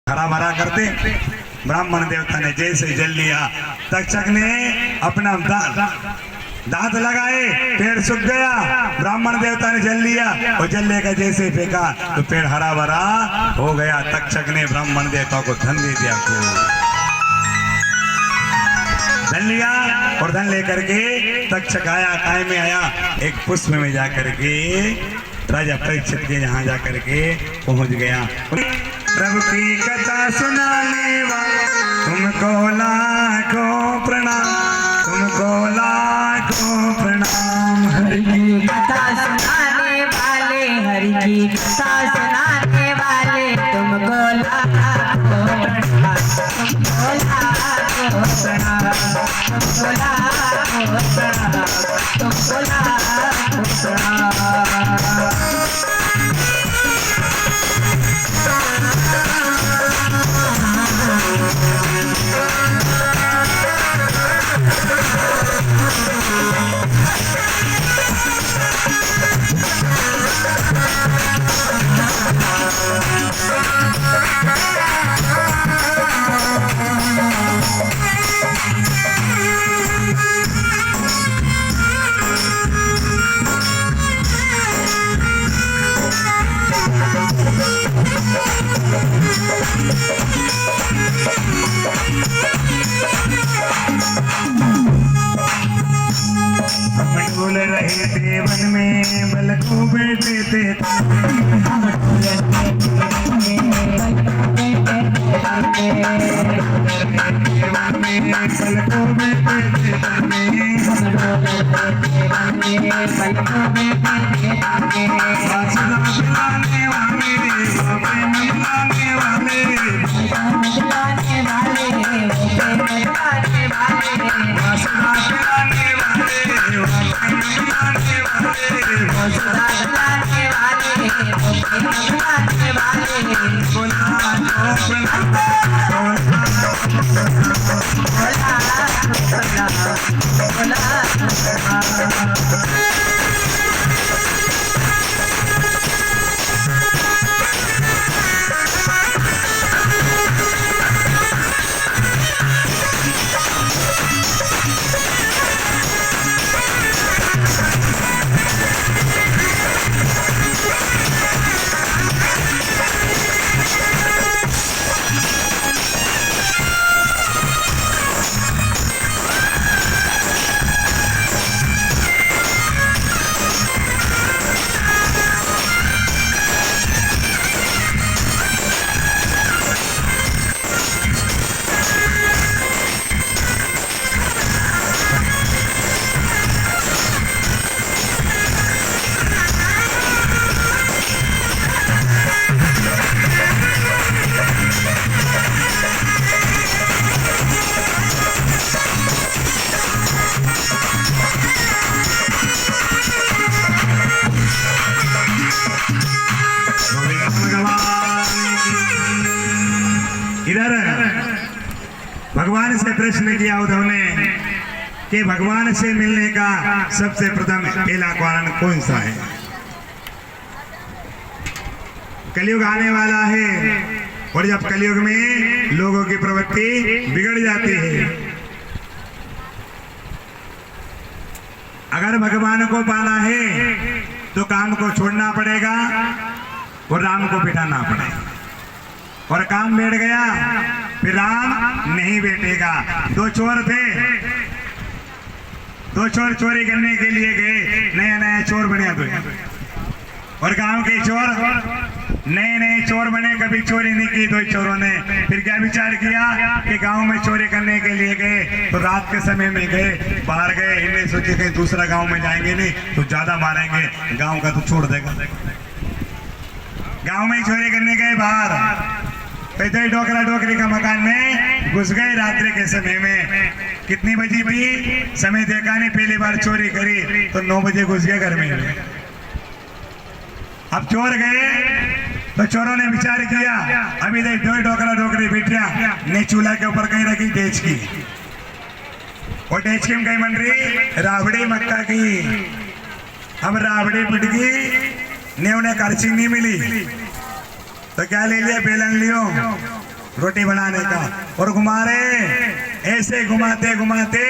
हरा भरा करते ब्राह्मण देवता ने जैसे जल लिया, तक्षक ने अपना दांत लगाए, पेड़ सूख गया। ब्राह्मण देवता ने जल लिया और जलने का जैसे फेंका तो पेड़ हरा भरा हो गया। तक्षक ने ब्राह्मण देवता को धन दे दिया, धन लिया और धन लेकर के तक्षक आया, काय में आया, एक पुष्प में जा करके राजा परीक्षित के यहाँ जा करके पहुंच गया। प्रभु की कथा सुनाने वाला तुमको लाखों प्रणाम, तुमको लाखों प्रणाम। हरि की कथा सुनाने वाले, हरि की कथा सुनाने वाले, तुमको लाखों प्रणाम, तुमको लाखों प्रणाम, तुमको लाखों प्रणाम, तुमको लाखों प्रणाम। बोल रहे थे वन में बल को बैठे थे, इधर भगवान से प्रश्न किया उद्धव ने कि भगवान से मिलने का सबसे प्रथम पहला कारण कौन सा है? कलयुग आने वाला है और जब कलयुग में लोगों की प्रवृत्ति बिगड़ जाती है, अगर भगवान को पाना है तो काम को छोड़ना पड़ेगा और राम को बिठाना पड़ेगा, और काम बैठ गया फिर राम नहीं बैठेगा। दो चोर थे, दो चोर चोरी करने के लिए गए, नया नया चोर बने तो, और गांव के चोर नए नए चोर बने, कभी चोरी नहीं की। दो चोरों ने फिर क्या विचार किया कि गांव में चोरी करने के लिए गए तो रात के समय में गए, बाहर गए, इन्हें सोचे कहीं दूसरा गांव में जाएंगे नहीं तो ज्यादा मारेंगे, गांव का तो छोड़ देगा। गांव में चोरी करने गए बाहर, पैदल डोकरा डोकरी का मकान में घुस गए रात्रि के समय में। कितनी बजी थी समय देखा नहीं, पहली बार चोरी करी तो 9 बजे घुस गए घर में। अब चोर गए तो चोरों ने विचार किया, अभी देख दो डोकरा डोकरी बिटिया ने चूल्हा के ऊपर कहीं रखी डेच की, और डेच की कहीं बन रही राबड़ी मक्का की। अब राबड़ी पिट गई, ने उन्हें खर्ची नहीं मिली तो क्या ले लिया, बेलन लियो रोटी बनाने का, और घुमा रहे, ऐसे घुमाते घुमाते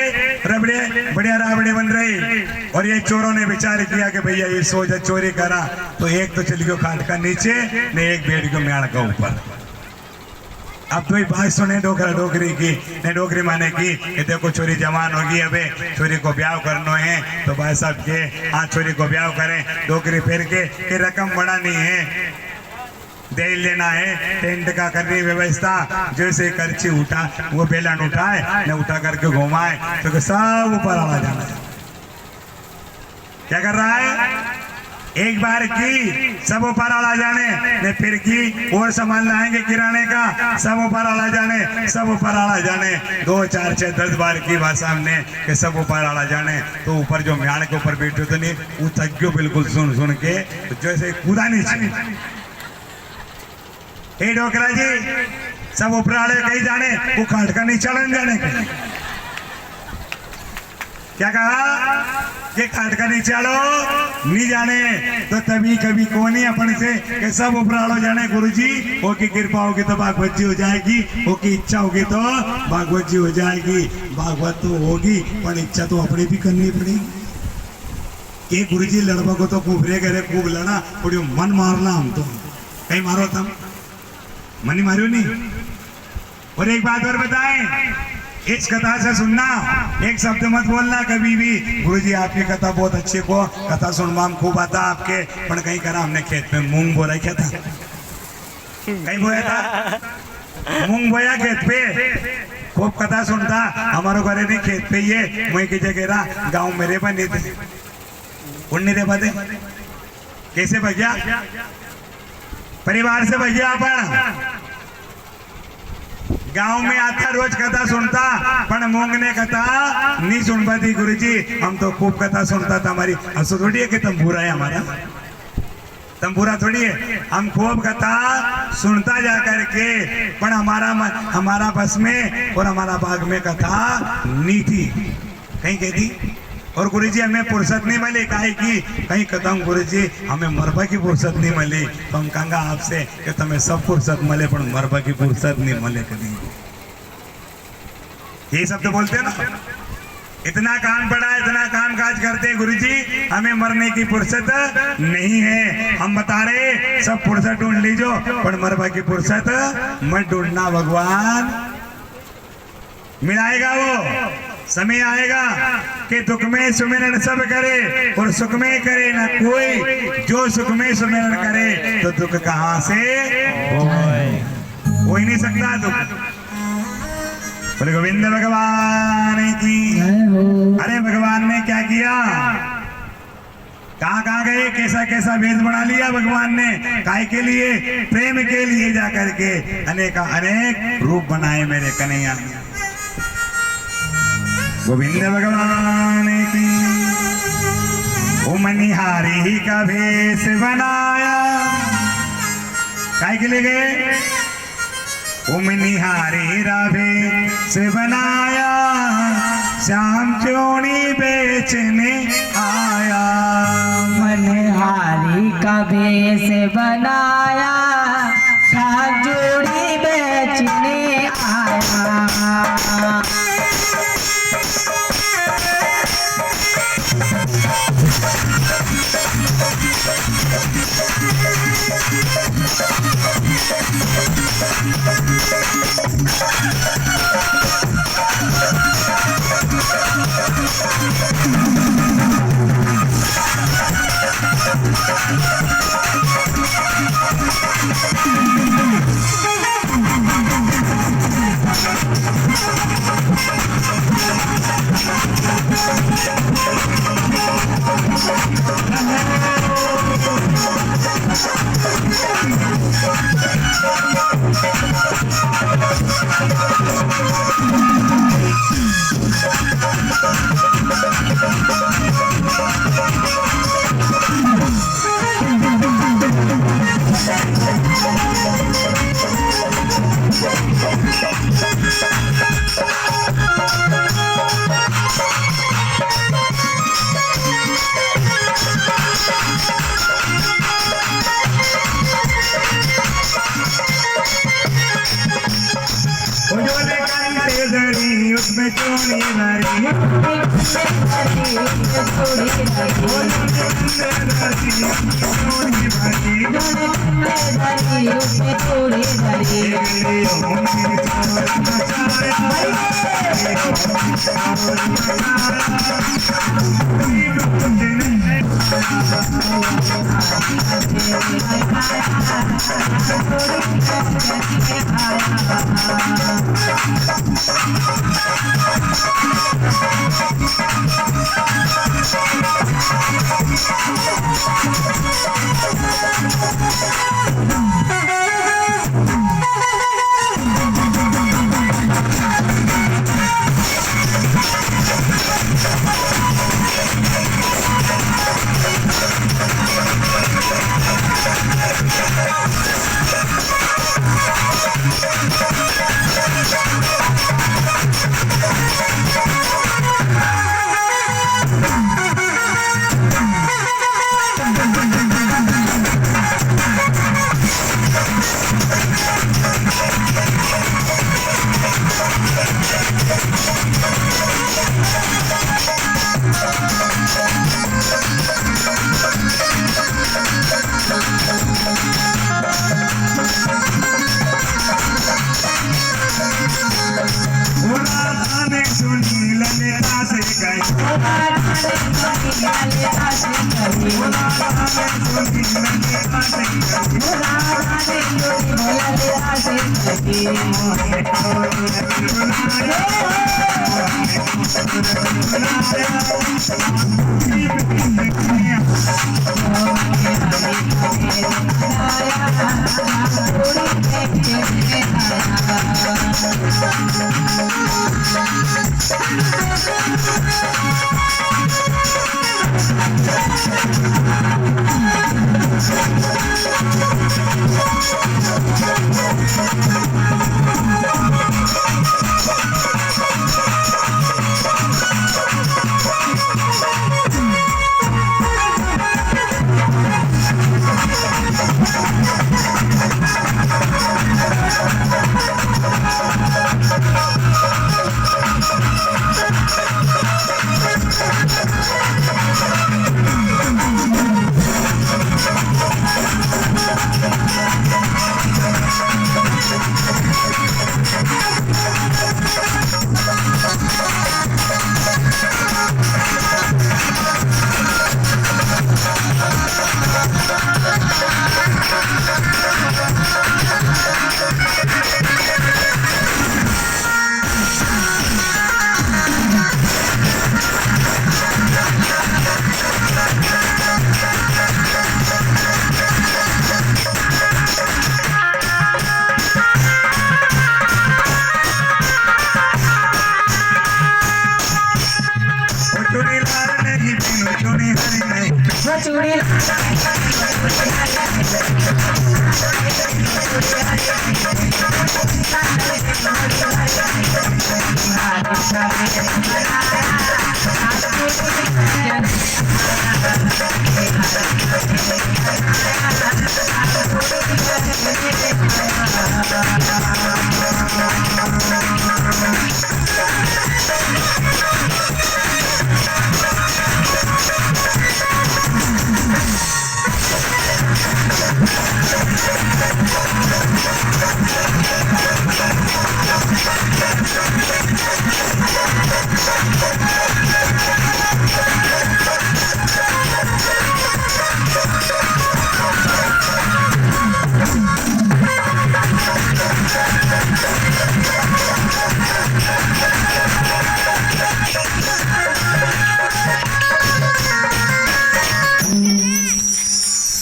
रबड़े बढ़िया राबड़े बन रही। और ये चोरों ने विचार किया कि भैया ये सोच चोरी करा तो एक तो चल गयो खाट का नीचे, ने एक बेड को म्याड़ का ऊपर। अब तो बात सुने डोकरा डोकरी की, ने डोकरी माने की कि देखो छोरी जवान होगी, अबे छोरी को ब्याह करना है तो भाई साहब के हाँ छोरी को ब्याह करें। डोकरी फेर के रकम बढ़ानी है, दे लेना है, टेंट का करनी व्यवस्था। जैसे करची उठा वो बेलन उठाए ने उठा करके घुमाए तो सब ऊपर आ जाना। क्या कर रहा है? एक बार की सब ऊपर आ जाने ने, फिर की और सामान लाएंगे किराने का, सब ऊपर आ जाने, सब ऊपर आ जाने। 2 4 6 10 बार की बात सामने कि सब ऊपर आ जाने। तो ऊपर जो म्याड़ के ऊपर बैठे तो नहीं वो थक गयो बिल्कुल सुन के, जैसे कूदा नीचे। ए डोकरा जी सब ऊपर आड़े कहीं जाने, वो खाट का नहीं चलन जाने के। क्या कहा कि खाट का नहीं चलो नहीं जाने। तो तभी कभी कौन ही अपन से कि सब ऊपर आड़ो जाने। गुरुजी वो की कृपा होगी तो भागवत जी हो जाएगी, वो की इच्छा होगी तो भागवत जी हो जाएगी। भागवत तो होगी पर इच्छा तो अपनी भी करनी पड़ेगी। कि गुरुजी लड़वा को तो खूब रे करे, खूब लड़ा और मन मारना, हम तो कहीं मारो तुम मनी मारो नहीं। और एक बात और बताएं, इस कथा से सुनना, एक शब्द मत बोलना कभी भी। गुरुजी आपकी कथा बहुत अच्छी को, कथा सुनवा खूब आता आपके, पर कहीं करा हमने खेत में मूंग बो रखा था, कहीं बोया था मूंग बोया खेत पे, खूब कथा सुनता। हमारे घरे नहीं खेत पे, ये मुई की जगह रहा गाँव में रे बने थे, उन्नी रे बने कैसे भैया परिवार से भैया अपन गांव में आता रोज कथा सुनता, पर मूंग ने कथा नहीं सुन पाती। गुरुजी हम तो खूब कथा सुनता था, हमारी हंसो थोड़ी है कि तंबूरा है हमारा, तंबूरा थोड़ी है, हम खूब कथा सुनता जा करके, पर हमारा बस में और हमारा बाग में कथा नहीं थी, कहीं कहती। और गुरुजी हमें फुर्सत नहीं मिली, काहे की कहीं कदम गुरुजी हमें मरबा की फुर्सत नहीं मिली। तो हम कहूँगा आपसे कि तुम्हें सब फुर्सत मिले पर मरबा की फुर्सत नहीं मिले कभी। ये सब तो बोलते हैं ना, इतना काम पड़ा है, इतना काम काज करते हैं गुरुजी, हमें मरने की फुर्सत नहीं है। हम बता रहे सब फुर्सत ढूंढ लीजो पर मरबा की फुर्सत मत ढूंढना, भगवान मिलाएगा। वो समय आएगा कि दुख में सुमिरन सब करे और सुख में करे ना कोई। जो सुख में सुमिरन करे तो दुख कहां से हो ही नहीं सकता दुख। बोले गोविंद भगवान की। अरे भगवान ने क्या किया, कहाँ गए, कैसा कैसा भेद बना लिया भगवान ने, काय के लिए, प्रेम के लिए जाकर के अनेक रूप बनाए मेरे कन्हैया। गोविंद भगवान की। ओ मनिहारी का भेष बनाया, काय के लिए गए, ओ मनिहारी का भेष बनाया, श्याम चोरी बेचने आया। मनिहारी का भेष बनाया, श्याम चोरी बेचने आया। उसमें चोरी भरी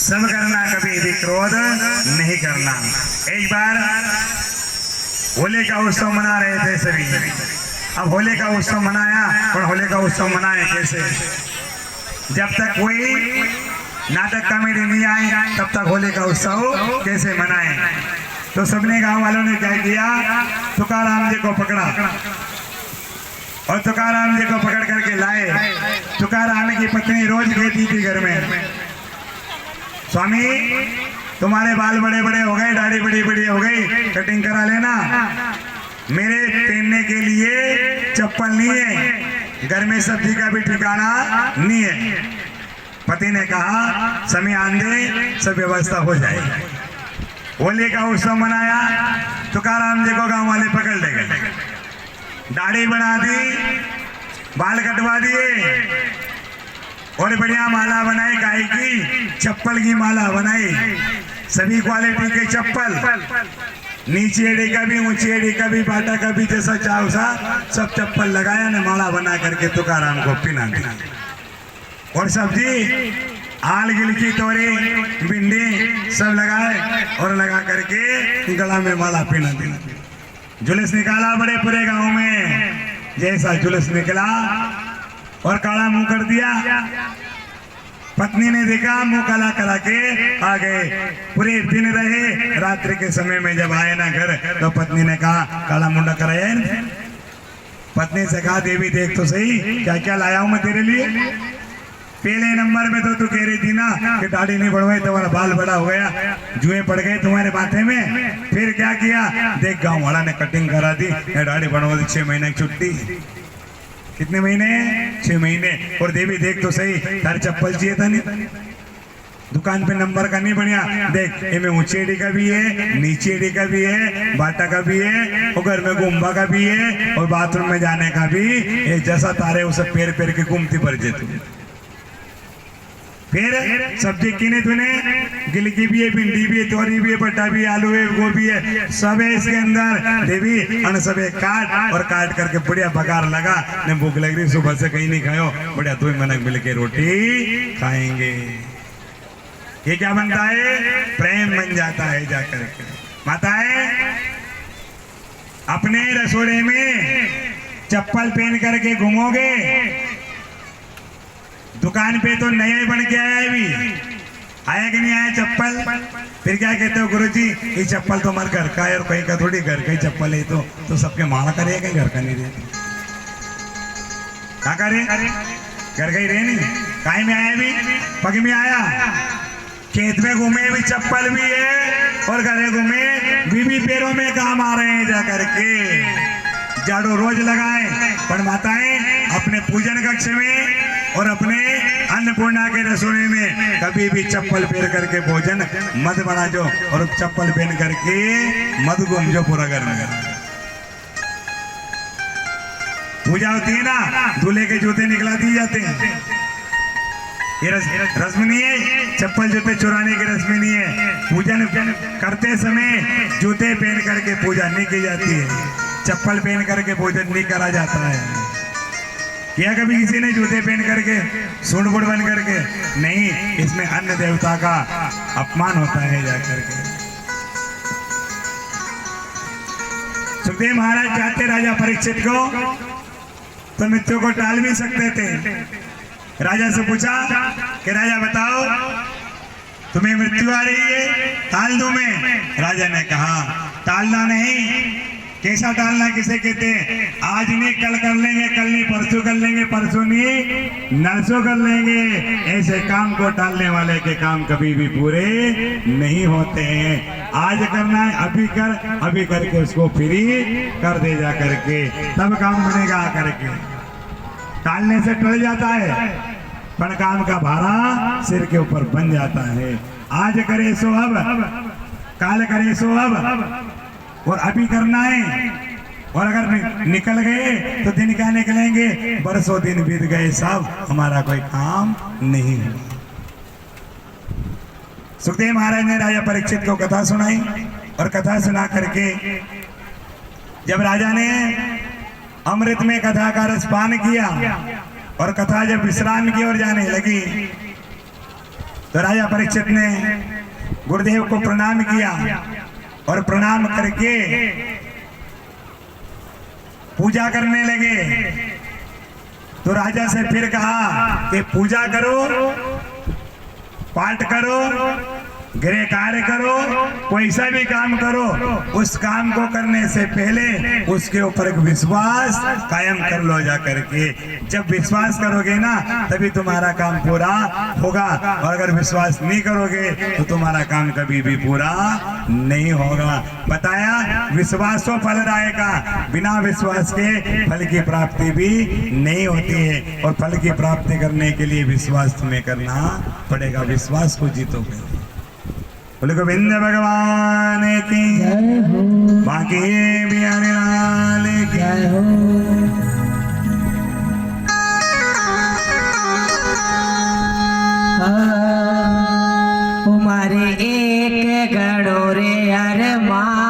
सब करना, कभी भी क्रोध नहीं करना। एक बार होली का उत्सव मना रहे थे सभी। अब होली का उत्सव मनाया, और होली का उत्सव मनाए कैसे? जब तक कोई नाटक कॉमेडी नहीं आए तब तक होली का उत्सव कैसे मनाए? तो सबने गांव वालों ने क्या किया, तुकाराम जी को पकड़ा और तुकाराम जी को पकड़ करके लाए। तुकाराम की पत्नी रोज कहती थी घर में, स्वामी तुम्हारे बाल बड़े बड़े हो गए, दाढ़ी बड़ी बड़ी हो गई, कटिंग करा लेना। मेरे पहनने के लिए चप्पल नहीं है, घर में सब्जी का भी ठिकाना नहीं है। पति ने कहा समय आंदे सब व्यवस्था हो जाएगी। होली का उत्सव मनाया, तुकाराम जी को गांव वाले पकड़ ले गए, दाढ़ी बना दी, बाल कटवा दिए और बढ़िया माला बनाई, गाय की चप्पल की माला बनाई, सभी क्वालिटी के चप्पल, नीचे एड़ी का भी, ऊंची एड़ी का भी, बाटा का भी, जैसा चाहो सा सब चप्पल लगाया ने माला बना करके तुकाराम को पिना दिया। और सब्जी आल गिलकी तोरी भिंडी सब लगाए और लगा करके गला में माला पहना दिया। जुलूस निकाला बड़े पूरे गांव में, जैसा जुलूस निकला और काला मुंह कर दिया। पत्नी ने देखा, मुंह काला करा के आ गए। पूरे दिन रहे, रात्रि के समय में जब आए ना घर तो पत्नी ने कहा काला मुंडा कराया है। पत्नी से कहा देवी देख तो सही क्या क्या लाया हूं मैं तेरे लिए। पहले नंबर में तो तू कह रही थी ना कि दाढ़ी नहीं बढ़वाई, तुम्हारा बाल बड़ा हो गया, जुए पड़ गए तुम्हारे माथे में। फिर क्या किया, देख गांव वाला ने कटिंग करा दी, दाढ़ी बढ़वा दी, 6 महीने की छुट्टी। कितने महीने? 6 महीने। और देवी देख तो सही तार चप्पल चाहिए था नहीं, दुकान पे नंबर का नहीं बढ़िया, देख इनमें ऊंची एड़ी का भी है, नीचे एड़ी का भी है, बाटा का भी है, और घर में गुम्बा का भी है, और बाथरूम में जाने का भी। ये जैसा तारे उसे पैर पैर के घूमती पड़ जाती। फिर सब्जी किने तूने, गिलकी भी है, भिंडी भी है, तोरी भी है, बट्टा भी है, आलू है, गोभी है, सब है इसके अंदर। देवी अन सब काट और काट करके बढ़िया बघार लगा। ने भूख लग रही, सुबह से कहीं नहीं खाओ, बढ़िया 2 मनक मिल के रोटी खाएंगे। ये क्या बनता है? प्रेम बन जाता है जाकर के। माताएं अपने रसोड़े में चप्पल पहन करके घूमोगे, दुकान पे तो नया बन के आया है, भी आया कि नहीं आया चप्पल। फिर क्या कहते हो, गुरुजी ये चप्पल तो हमारे घर का है, और कहीं का थोड़ी घर का ही चप्पल है, तो सबके माला करे, कहीं घर का नहीं रहे, क्या करे, घर का ही रहे नहीं। काहे में आया, भी पग में आया, खेत में घूमे भी चप्पल भी है, और घरे घूमे भी पैरों में काम आ रहे हैं जाकर के। झाड़ू रोज लगाए, पर माताएं अपने पूजन कक्ष में और अपने अन्नपूर्णा के रसोई में कभी भी चप्पल पहन करके भोजन मत बना जो, और चप्पल पहन करके मत घूम जो पूरा घर में। पूजा होती है ना, दूल्हे के जूते निकला दिए जाते हैं, ये रस्म नहीं है, चप्पल जूते चुराने की रस्म नहीं है। पूजन करते समय जूते पहन करके पूजा नहीं की जाती है, चप्पल पहन करके भोजन नहीं करा जाता है। क्या कभी किसी ने जूते पहन करके सूंड बुड़ बन करके? नहीं, इसमें अन्य देवता का अपमान होता है जाकर के। सुखदेव महाराज चाहते राजा परीक्षित को तो मृत्यु को टाल भी सकते थे। राजा से पूछा कि राजा बताओ तुम्हें मृत्यु आ रही है, टाल दूं मैं? राजा ने कहा टालना नहीं। कैसा टालना किसे कहते हैं? आज नहीं कल कर लेंगे, कल नहीं परसों कर लेंगे, परसों नहीं नरसों कर लेंगे। ऐसे काम को टालने वाले के काम कभी भी पूरे नहीं होते हैं। आज करना है अभी कर, अभी करके उसको फ्री कर दे जा करके, तब काम बनेगा करके। टालने से टल जाता है, पर काम का भारा सिर के ऊपर बन जाता है। आज करे सो अब, काल करे सो अब, और अभी करना है। और अगर निकल गए तो दिन क्या निकलेंगे, बरसों दिन बीत गए, सब हमारा कोई काम नहीं हुआ। सुखदेव महाराज ने राजा परीक्षित को कथा सुनाई, और कथा सुना करके जब राजा ने अमृत में कथा का रस पान किया और कथा जब विश्राम की ओर जाने लगी, तो राजा परीक्षित ने गुरुदेव को प्रणाम किया, और प्रणाम करके पूजा करने लगे। तो राजा से फिर कहा कि पूजा करो, पाठ करो, गृह कार्य करो, कोई सा भी काम करो, उस काम को करने से पहले उसके ऊपर एक विश्वास कायम कर लो जा करके। जब विश्वास करोगे ना तभी तुम्हारा काम पूरा होगा, और अगर विश्वास नहीं करोगे तो तुम्हारा काम कभी भी पूरा नहीं होगा। बताया विश्वासो फलदायक का, बिना विश्वास के फल की प्राप्ति भी नहीं होती है, और फल की प्राप्ति करने के लिए विश्वास तुम्हें करना पड़ेगा। विश्वास को जीतोगे। बोले गोविंद भगवान की जय हो, बाकी बिहारी लाल की जय हो। तुम्हारे एक गणोरे अरमान